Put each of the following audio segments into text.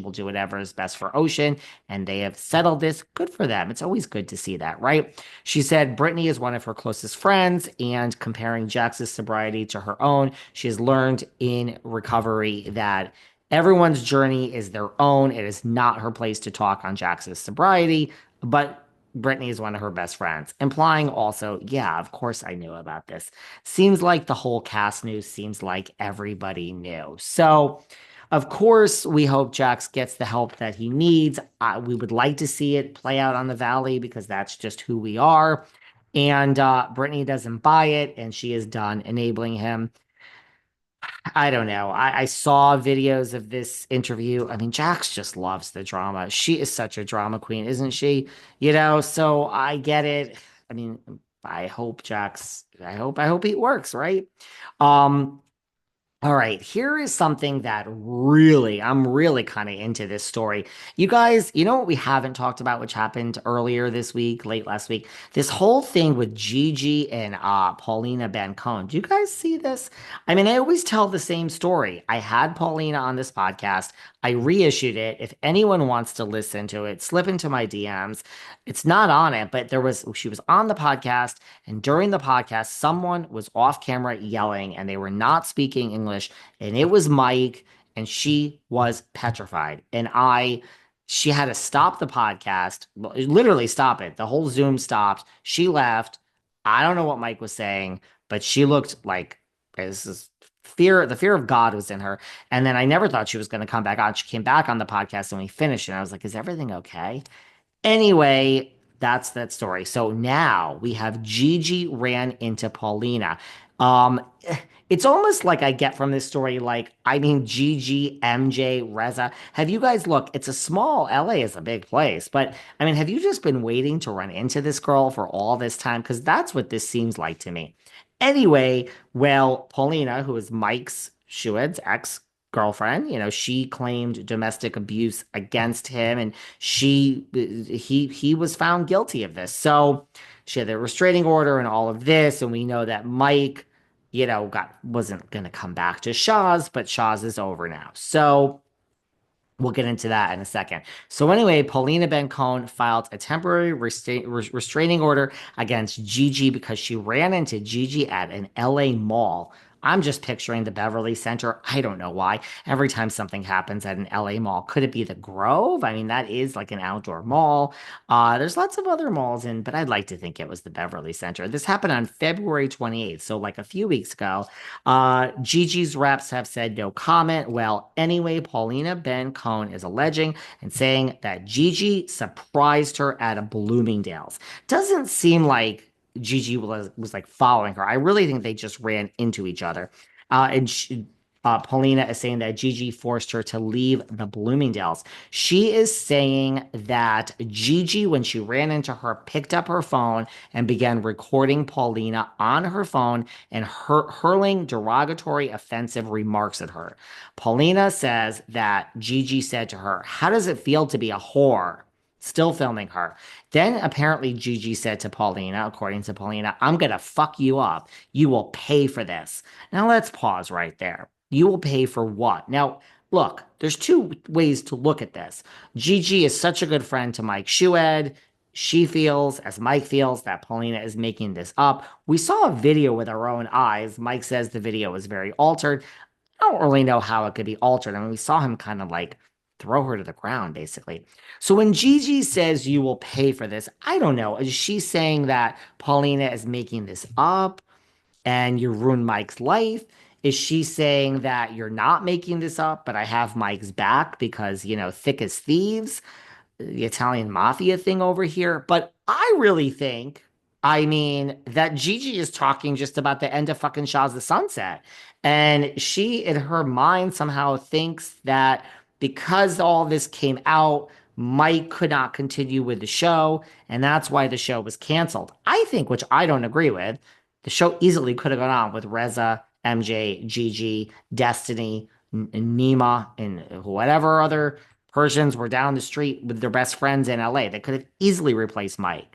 will do whatever is best for Ocean, and they have settled this. Good for them. It's always good to see that, right? She said Brittany is one of her closest friends, and comparing Jax's sobriety to her own, she has learned in recovery that everyone's journey is their own. It is not her place to talk on Jax's sobriety, but Brittany is one of her best friends, implying also, yeah, of course I knew about this. Seems like the whole cast knew, seems like everybody knew. So, of course, we hope Jax gets the help that he needs. We would like to see it play out on the Valley because that's just who we are. And Brittany doesn't buy it, and she is done enabling him. I don't know. I saw videos of this interview. I mean, Jax just loves the drama. She is such a drama queen, isn't she? So I get it. I mean, I hope it works, right? Um, all right, here is something that I'm really kind of into this story. You guys, you know what we haven't talked about, which happened earlier this week, late last week? This whole thing with Gigi and Paulina Cohen. Do you guys see this? I mean, I always tell the same story. I had Paulina on this podcast. I reissued it. If anyone wants to listen to it, slip into my DMs. It's not on it, but she was on the podcast, and during the podcast, someone was off camera yelling, and they were not speaking English, and it was Mike, and she was petrified. She had to stop the podcast, literally stop it. The whole Zoom stopped. She left. I don't know what Mike was saying, but she looked like this is fear. The fear of God was in her. And then I never thought she was going to come back on. She came back on the podcast and we finished, and I was like, is everything okay? Anyway, that's that story. So now we have Gigi ran into Paulina. Um, it's almost like I get from this story, like, I mean, Gigi, MJ, Reza. Have you guys look? It's a small LA is a big place, but I mean, have you just been waiting to run into this girl for all this time? Because that's what this seems like to me. Anyway, well, Paulina, who is Mike's Shuad's ex girlfriend, she claimed domestic abuse against him, and he was found guilty of this. So she had the restraining order and all of this, and we know that Mike, got wasn't gonna come back to Shaw's, but Shaw's is over now. So we'll get into that in a second. So anyway, Paulina Cohen filed a temporary restraining order against Gigi because she ran into Gigi at an LA mall. I'm just picturing the Beverly Center. I don't know why. Every time something happens at an LA mall, could it be the Grove? I mean, that is like an outdoor mall. There's lots of other malls but I'd like to think it was the Beverly Center. This happened on February 28th, so like a few weeks ago. Gigi's reps have said no comment. Well, anyway, Paulina Cohen is alleging and saying that Gigi surprised her at a Bloomingdale's. Doesn't seem like Gigi was like following her. I really think they just ran into each other. Paulina is saying that Gigi forced her to leave the Bloomingdale's. She is saying that Gigi, when she ran into her, picked up her phone and began recording Paulina on her phone and hurling derogatory, offensive remarks at her. Paulina says that Gigi said to her, "How does it feel to be a whore?" Still filming her. Then apparently Gigi said to Paulina, according to Paulina, "I'm gonna fuck you up. You will pay for this." Now let's pause right there. You will pay for what? Now, look, there's two ways to look at this. Gigi is such a good friend to Mike Shued. She feels, as Mike feels, that Paulina is making this up. We saw a video with our own eyes. Mike says the video was very altered. I don't really know how it could be altered. I mean, we saw him kind of like throw her to the ground, basically. So when Gigi says you will pay for this, I don't know. Is she saying that Paulina is making this up and you ruined Mike's life? Is she saying that you're not making this up, but I have Mike's back because, thick as thieves, the Italian mafia thing over here? But I really think, I mean, that Gigi is talking just about the end of fucking Shaw's the Sunset. And she, in her mind, somehow thinks that because all this came out, Mike could not continue with the show, and that's why the show was canceled. I think, which I don't agree with, the show easily could have gone on with Reza, MJ, Gigi, Destiny, Nima, and whatever other Persians were down the street with their best friends in LA. They could have easily replaced Mike.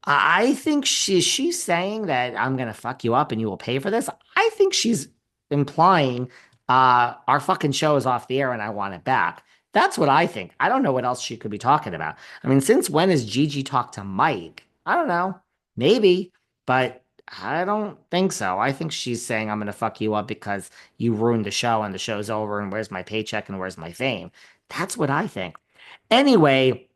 I think she's saying that I'm gonna fuck you up and you will pay for this. I think she's implying our fucking show is off the air and I want it back. That's what I think. I don't know what else she could be talking about. I mean, since when has Gigi talked to Mike? I don't know. Maybe, but I don't think so. I think she's saying, I'm going to fuck you up because you ruined the show and the show's over and where's my paycheck and where's my fame? That's what I think. Anyway,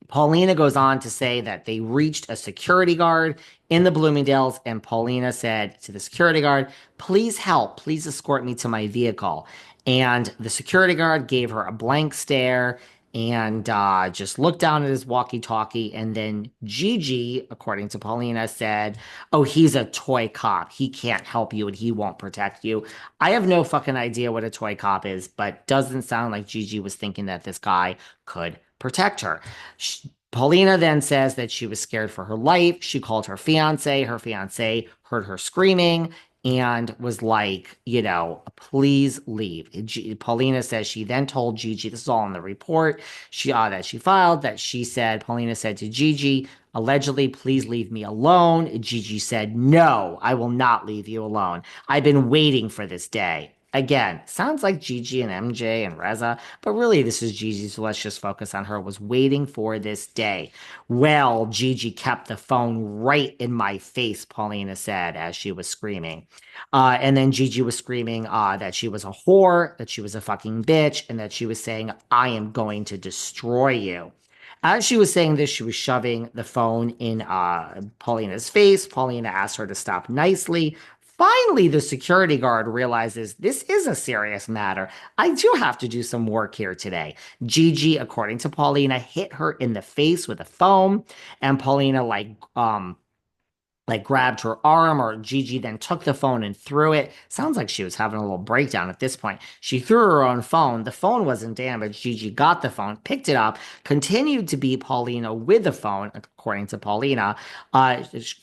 Paulina goes on to say that they reached a security guard in the Bloomingdale's, and Paulina said to the security guard, please help, please escort me to my vehicle. And the security guard gave her a blank stare and just looked down at his walkie talkie. And then Gigi, according to Paulina, said, oh, he's a toy cop. He can't help you and he won't protect you. I have no fucking idea what a toy cop is, but doesn't sound like Gigi was thinking that this guy could protect her. Paulina then says that she was scared for her life. She called her fiance. Her fiance heard her screaming and was like, please leave. Paulina says she then told Gigi, this is all in the report, that she filed, that she said, Paulina said to Gigi, allegedly, please leave me alone. Gigi said, no, I will not leave you alone. I've been waiting for this day. Again, sounds like Gigi and MJ and Reza, but really this is Gigi, so let's just focus on her, was waiting for this day. Well, Gigi kept the phone right in my face, Paulina said as she was screaming. And then Gigi was screaming that she was a whore, that she was a fucking bitch, and that she was saying, I am going to destroy you. As she was saying this, she was shoving the phone in Paulina's face. Paulina asked her to stop nicely. Finally, the security guard realizes this is a serious matter. I do have to do some work here today. Gigi, according to Paulina, hit her in the face with a phone, and Paulina like grabbed her arm, or Gigi then took the phone and threw it. Sounds like she was having a little breakdown at this point. She threw her own phone. The phone wasn't damaged. Gigi got the phone, picked it up, continued to beat Paulina with the phone, according to Paulina.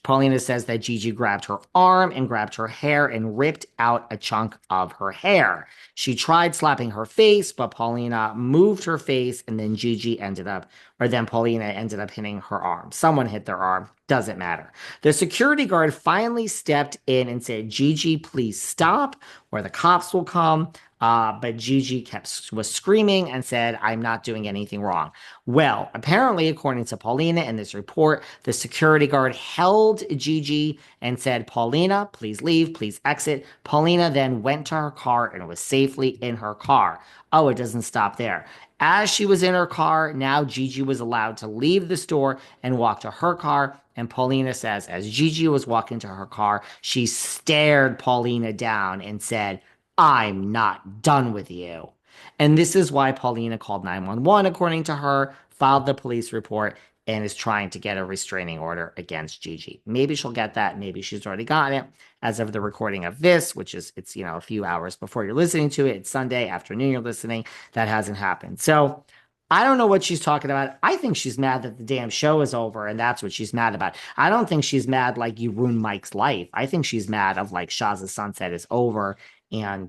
Paulina says that Gigi grabbed her arm and grabbed her hair and ripped out a chunk of her hair. She tried slapping her face, but Paulina moved her face, and then Paulina ended up hitting her arm. Someone hit their arm. Doesn't matter. The security guard finally stepped in and said, Gigi, please stop, or the cops will come. But Gigi was screaming and said, I'm not doing anything wrong. Well, apparently, according to Paulina in this report, the security guard held Gigi and said, Paulina, please leave, please exit. Paulina then went to her car and was safely in her car. Oh, it doesn't stop there. As she was in her car, now Gigi was allowed to leave the store and walk to her car. And Paulina says, as Gigi was walking to her car, she stared Paulina down and said, I'm not done with you. And this is why Paulina called 911, according to her, filed the police report, and is trying to get a restraining order against Gigi. Maybe she'll get that. Maybe she's already got it. As of the recording of this, which is, it's, a few hours before you're listening to it. It's Sunday afternoon you're listening. That hasn't happened. So I don't know what she's talking about. I think she's mad that the damn show is over, and that's what she's mad about. I don't think she's mad like you ruined Mike's life. I think she's mad of like Shah's sunset is over, and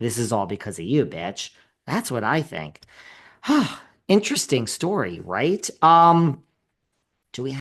this is all because of you, bitch. That's what I think. Interesting story, right?